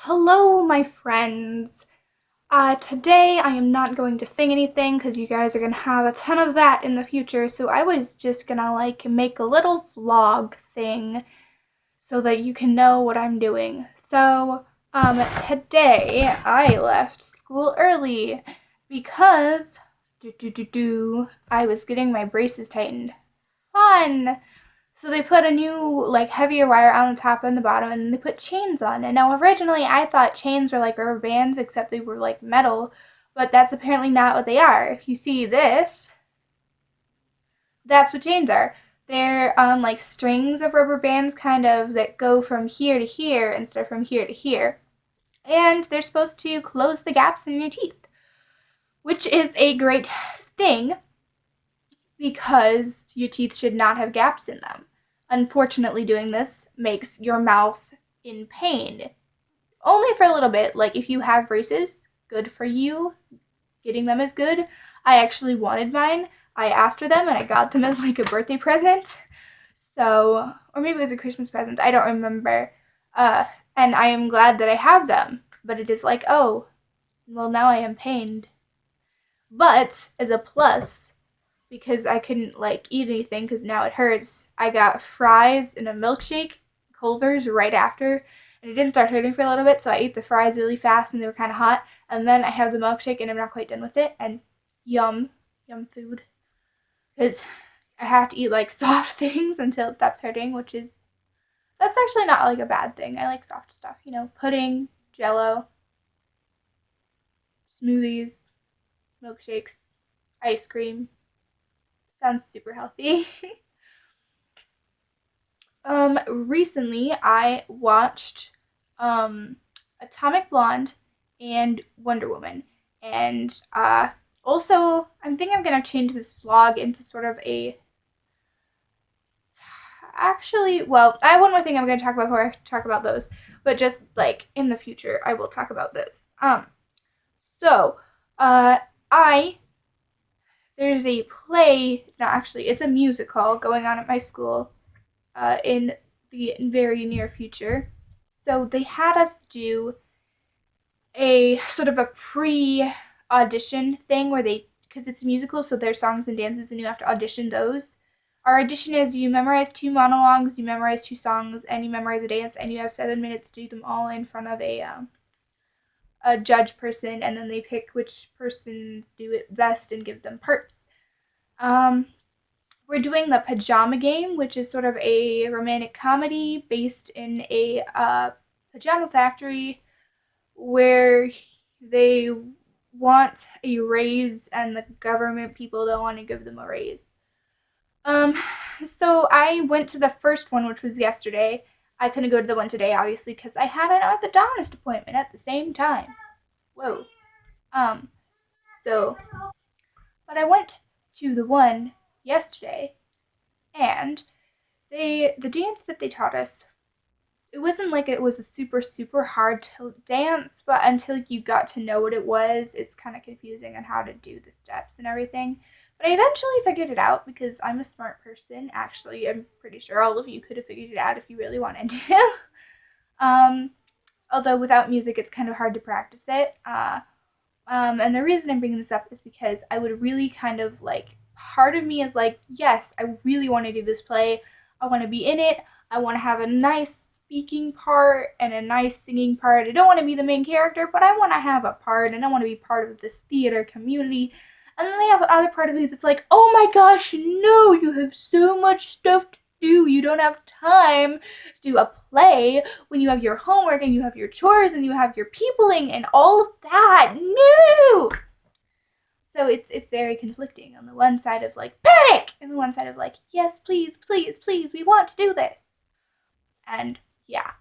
Hello, my friends. Today I am not going to sing anything because you guys are gonna have a ton of that in the future, so I was just gonna make a little vlog thing so that you can know what I'm doing. Today I left school early because I was getting my braces tightened. Fun! So they put a new, heavier wire on the top and the bottom, and then they put chains on. And now originally I thought chains were like rubber bands, except they were like metal, but that's apparently not what they are. If you see this, that's what chains are. They're like strings of rubber bands, kind of, that go from here to here instead of from here to here. And they're supposed to close the gaps in your teeth, which is a great thing because your teeth should not have gaps in them. Unfortunately, doing this makes your mouth in pain. Only for a little bit. Like, if you have braces, good for you. Getting them is good. I actually wanted mine. I asked for them and I got them as like a birthday present. So, or maybe it was a Christmas present. I don't remember. And I am glad that I have them. But it is like, oh, well, now I am pained. But as a plus, because I couldn't eat anything because now it hurts. I got fries and a milkshake, Culver's, right after, and it didn't start hurting for a little bit, so I ate the fries really fast and they were kind of hot, and then I have the milkshake and I'm not quite done with it, and yum, yum food, because I have to eat soft things until it stops hurting, that's actually not a bad thing. I like soft stuff, pudding, jello, smoothies, milkshakes, ice cream. Sounds super healthy. Recently I watched Atomic Blonde and Wonder Woman. And also I'm thinking I'm gonna change this vlog into sort of a actually, well, I have one more thing I'm gonna talk about before I talk about those, but just in the future I will talk about those. So I there's a play, no, actually it's a musical going on at my school in the very near future. So they had us do a sort of a pre audition thing where because it's a musical, so there's songs and dances, and you have to audition those. Our audition is you memorize two monologues, you memorize two songs, and you memorize a dance, and you have 7 minutes to do them all in front of a judge person, and then they pick which persons do it best and give them parts. Um, we're doing the Pajama Game, which is sort of a romantic comedy based in a pajama factory where they want a raise and the government people don't want to give them a raise. Um, so I went to the first one, which was yesterday. I couldn't go to the one today, obviously, because I had an orthodontist appointment at the same time. Whoa. Um, so, but I went to the one yesterday, and the dance that they taught us, it wasn't like it was a super hard to dance, but until you got to know what it was, it's kind of confusing on how to do the steps and everything. But I eventually figured it out because I'm a smart person. Actually, I'm pretty sure all of you could have figured it out if you really wanted to. um, Although without music, it's kind of hard to practice it. And the reason I'm bringing this up is because I would really kind of part of me is like, yes, I really want to do this play. I want to be in it. I want to have a nice speaking part and a nice singing part. I don't want to be the main character, but I want to have a part and I want to be part of this theater community. And then they have another part of me that's like, oh my gosh, no, you have so much stuff to do. You don't have time to do a play when you have your homework and you have your chores and you have your peopling and all of that. No! So it's very conflicting. On the one side of panic, and the one side of yes, please, please, please, we want to do this. And yeah.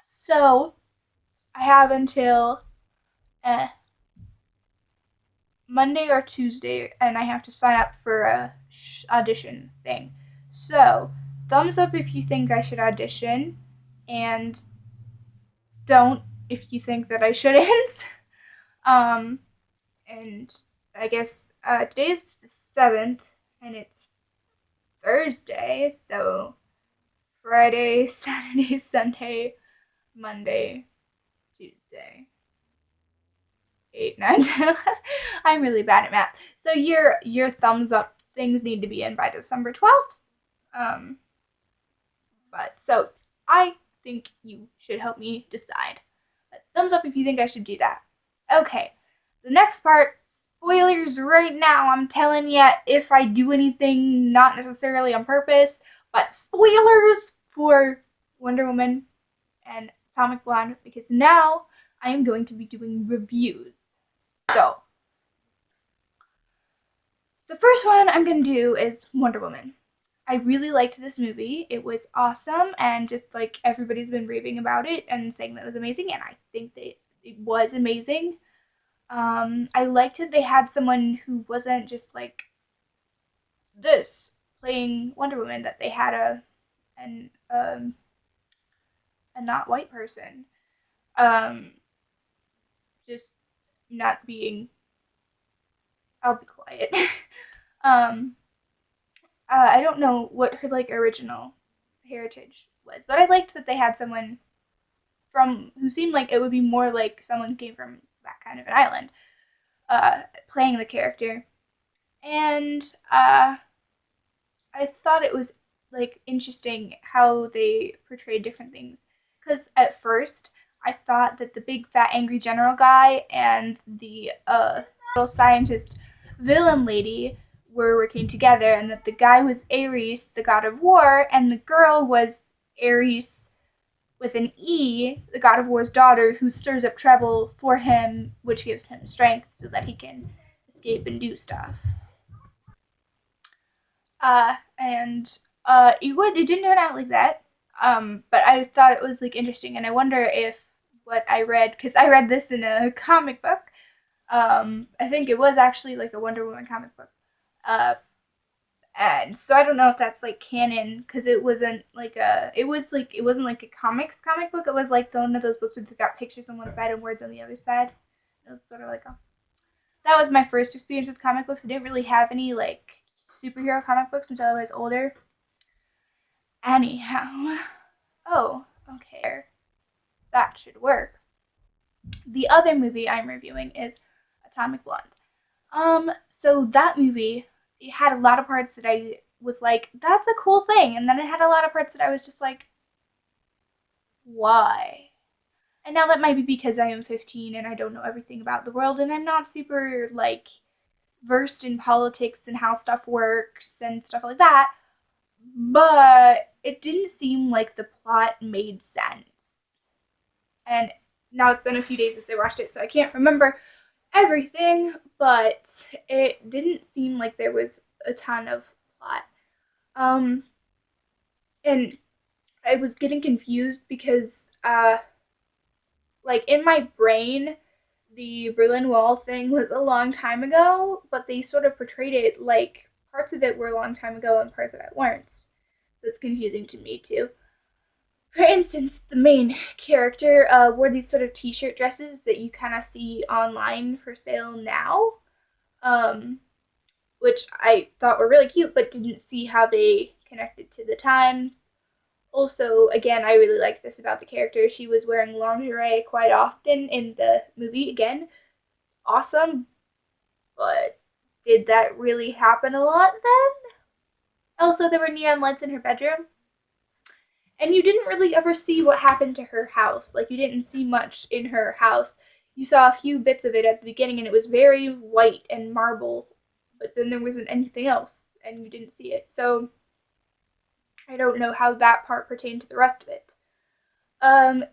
So I have until Monday or Tuesday, and I have to sign up for a audition thing. So thumbs up if you think I should audition, and don't if you think that I shouldn't. um, and I guess today's the 7th, and it's Thursday, so Friday, Saturday, Sunday, Monday, Tuesday, 8, 9, 10, 11. I'm really bad at math. So your thumbs up things need to be in by December 12th. Um, but so I think you should help me decide. But thumbs up if you think I should do that. Okay, the next part, spoilers right now. I'm telling you if I do anything, not necessarily on purpose, but spoilers for Wonder Woman and Atomic Blonde because now I am going to be doing reviews. So, the first one I'm going to do is Wonder Woman. I really liked this movie. It was awesome, and just like everybody's been raving about it and saying that it was amazing, and I think that it was amazing. I liked that they had someone who wasn't just like this playing Wonder Woman. That they had an a not white person, um, just not being. I'll be quiet. um, I don't know what her like original heritage was, but I liked that they had someone from who seemed like it would be more like someone who came from that kind of an island, playing the character, and I thought it was like interesting how they portrayed different things. Because at first I thought that the big fat angry general guy and the little scientist villain lady were working together, and that the guy was Ares, the god of war, and the girl was Ares with an E, the god of war's daughter, who stirs up trouble for him, which gives him strength so that he can escape and do stuff. And it didn't turn out like that. But I thought it was like interesting, and I wonder if what I read, because I read this in a comic book. I think it was actually like a Wonder Woman comic book. Uh, and so I don't know if that's like canon because it wasn't like it wasn't like a comic book. It was like one of those books where it's got pictures on one side and words on the other side. It was sort of like a that was my first experience with comic books. I didn't really have any like superhero comic books until I was older. Anyhow, oh, okay, that should work. The other movie I'm reviewing is Atomic Blonde. So that movie, it had a lot of parts that I was like, that's a cool thing, and then it had a lot of parts that I was just like, why? And now that might be because I am 15 and I don't know everything about the world, and I'm not super like versed in politics and how stuff works and stuff like that. But it didn't seem like the plot made sense. And now it's been a few days since I watched it, so I can't remember everything, but it didn't seem like there was a ton of plot. Um, and I was getting confused because, like, in my brain, the Berlin Wall thing was a long time ago, but they sort of portrayed it like parts of it were a long time ago and parts of it weren't. So it's confusing to me too. For instance, the main character wore these sort of t-shirt dresses that you kind of see online for sale now, um, which I thought were really cute, but didn't see how they connected to the times. Also, again, I really like this about the character. She was wearing lingerie quite often in the movie. Again, awesome, but did that really happen a lot then? Also, there were neon lights in her bedroom. And you didn't really ever see what happened to her house. Like, you didn't see much in her house. You saw a few bits of it at the beginning, and it was very white and marble, but then there wasn't anything else, and you didn't see it. So, I don't know how that part pertained to the rest of it.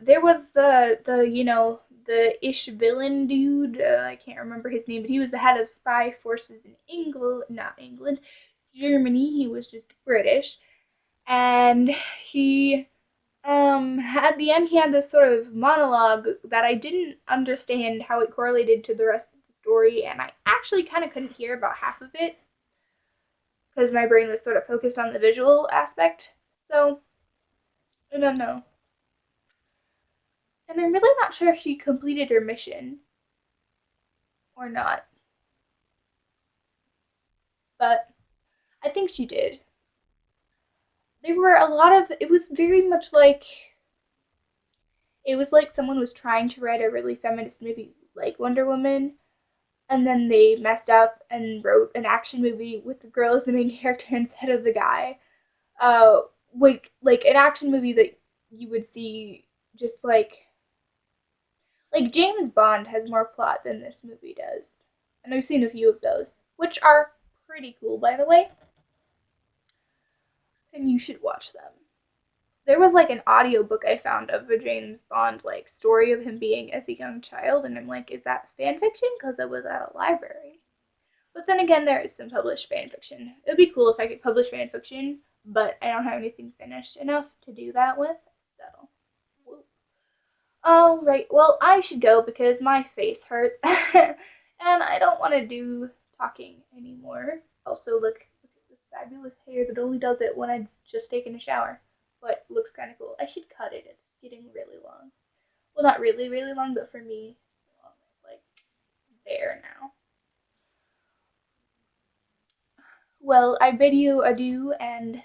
There was the ish villain dude. I can't remember his name, but he was the head of spy forces in England, not England, Germany. He was just British, and he at the end he had this sort of monologue that I didn't understand how it correlated to the rest of the story, and I actually kind of couldn't hear about half of it because my brain was sort of focused on the visual aspect. So I don't know. And I'm really not sure if she completed her mission or not, but I think she did. There were a lot of, it was very much like It was like someone was trying to write a really feminist movie like Wonder Woman, and then they messed up and wrote an action movie with the girl as the main character instead of the guy. Uh, like an action movie that you would see just like James Bond has more plot than this movie does. And I've seen a few of those, which are pretty cool, by the way, and you should watch them. There was like an audiobook I found of a James Bond like story of him being as a young child, and I'm like, is that fan fiction? Because it was at a library. But then again, there is some published fan fiction. It would be cool if I could publish fan fiction, but I don't have anything finished enough to do that with. So, oh right. Well, I should go because my face hurts, and I don't want to do talking anymore. Also, look at this fabulous hair that only does it when I've just taken a shower, but looks kind of cool. I should cut it. It's getting really long. Well, not really, really long, but for me, it's like there now. Well, I bid you adieu and